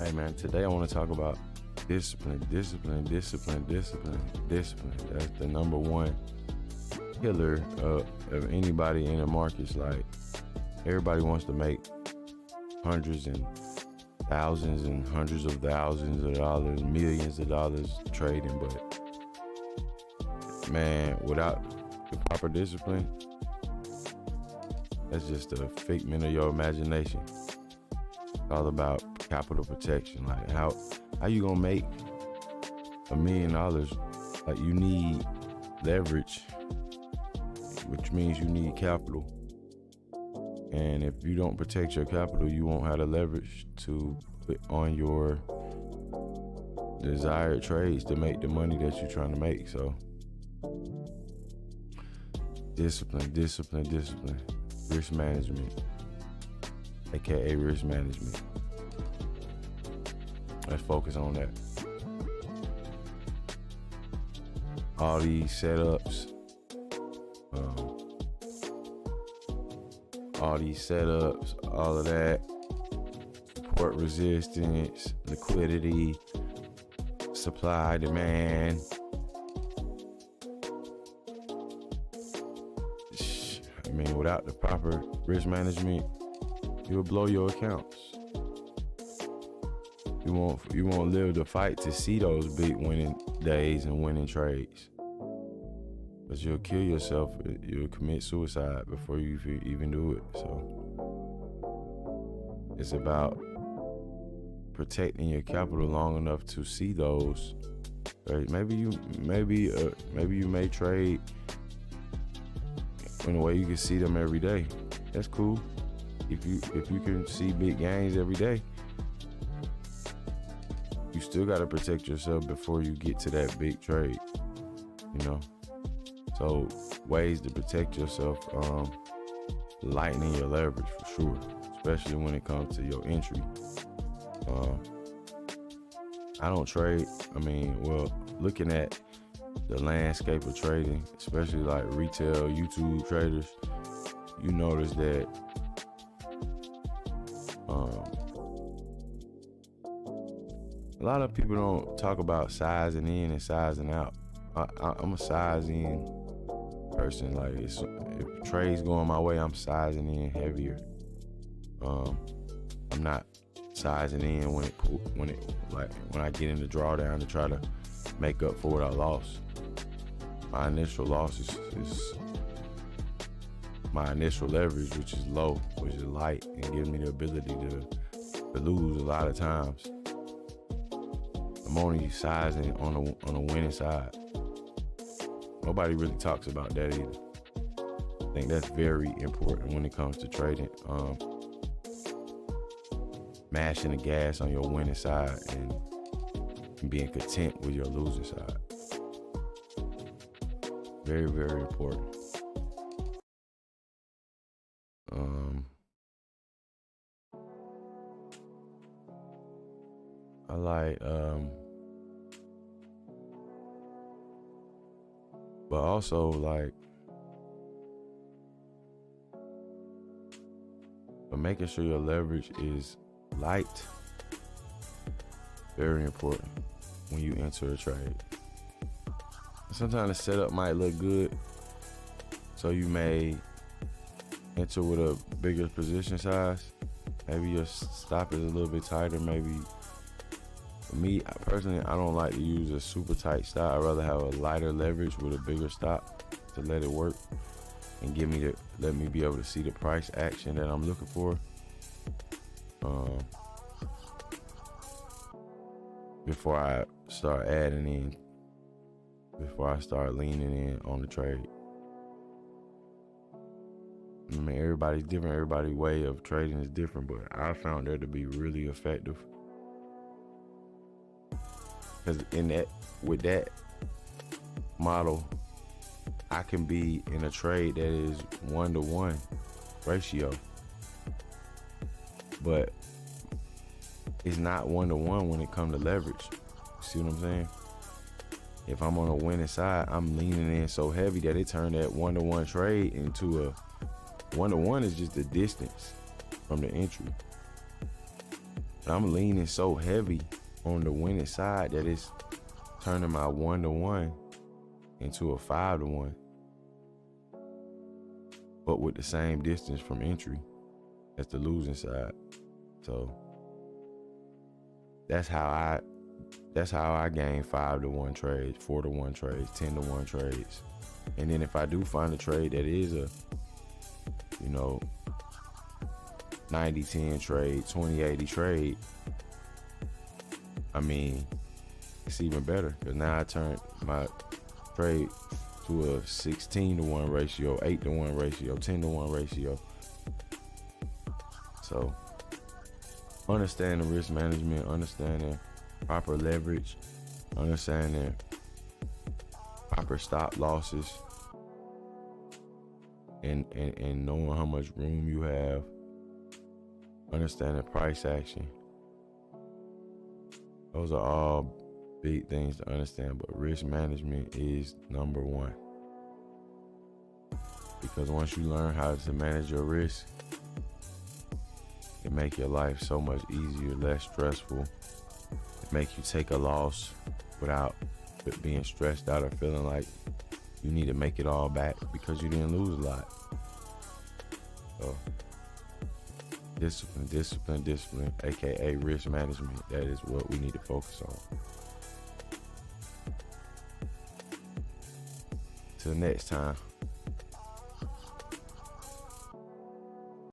Hey man, today I want to talk about discipline, discipline, discipline, discipline, discipline. That's the number one killer of anybody in the markets. Like everybody wants to make hundreds and thousands and hundreds of thousands of dollars, millions of dollars trading, but man, without the proper discipline, that's just a figment of your imagination. It's all about capital protection. Like how you gonna make $1 million? Like you need leverage, which means you need capital. And if you don't protect your capital, you won't have the leverage to put on your desired trades to make the money that you're trying to make. So discipline, discipline, discipline. Risk management, aka risk management. Let's focus on that. All these setups, all of that, support resistance, liquidity, supply, demand. I mean, without the proper risk management, you'll blow your accounts. You won't live the fight to see those big winning days and winning trades. But you'll kill yourself. You'll commit suicide before you even do it. So it's about protecting your capital long enough to see those. Right? Maybe you may trade in a way you can see them every day. That's cool. If you can see big gains every day, you still got to protect yourself before you get to that big trade, you know? So ways to protect yourself, lightening your leverage for sure, especially when it comes to your entry. I don't trade. Looking at the landscape of trading, especially like retail YouTube traders, you notice that a lot of people don't talk about sizing in and sizing out. I'm a size in person. Like if trades going my way, I'm sizing in heavier. I'm not sizing in when I get in the drawdown to try to make up for what I lost. My initial loss is my initial leverage, which is low, which is light, and gives me the ability to lose a lot of times. I'm only sizing on the winning side. Nobody really talks about that either. I think that's very important when it comes to trading. Mashing the gas on your winning side and being content with your losing side. Very, very important. I like, but also like, but making sure your leverage is light, very important when you enter a trade. Sometimes the setup might look good, so you may enter with a bigger position size. Maybe your stop is a little bit tighter. Maybe for me personally, I don't like to use a super tight stop. I'd rather have a lighter leverage with a bigger stop to let it work and let me be able to see the price action that I'm looking for. Before I start leaning in on the trade. I mean, everybody's different. Everybody's way of trading is different, but I found that to be really effective. Because with that model, I can be in a trade that is 1-to-1 ratio, but it's not 1-to-1 when it comes to leverage. See what I'm saying? If I'm on a winning side, I'm leaning in so heavy that it turned that 1-to-1 trade into a 1-to-1 is just the distance from the entry. But I'm leaning so heavy on the winning side that it's turning my 1-to-1 into a 5-to-1, but with the same distance from entry as the losing side. So that's how I gain 5-to-1 trades, 4-to-1 trades, 10-to-1 trades. And then if I do find a trade that is a 90-10 trade, 20-80 trade, I mean, it's even better, because now I turn my trade to a 16-to-1 ratio, 8-to-1 ratio, 10-to-1 ratio. So understanding risk management, understanding proper leverage, understanding proper stop losses, and knowing how much room you have, understanding price action. Those are all big things to understand, but risk management is number one. Because once you learn how to manage your risk, it make your life so much easier, less stressful. It make you take a loss without being stressed out or feeling like you need to make it all back because you didn't lose a lot. So discipline, aka risk management, that is what we need to focus on. Till next time.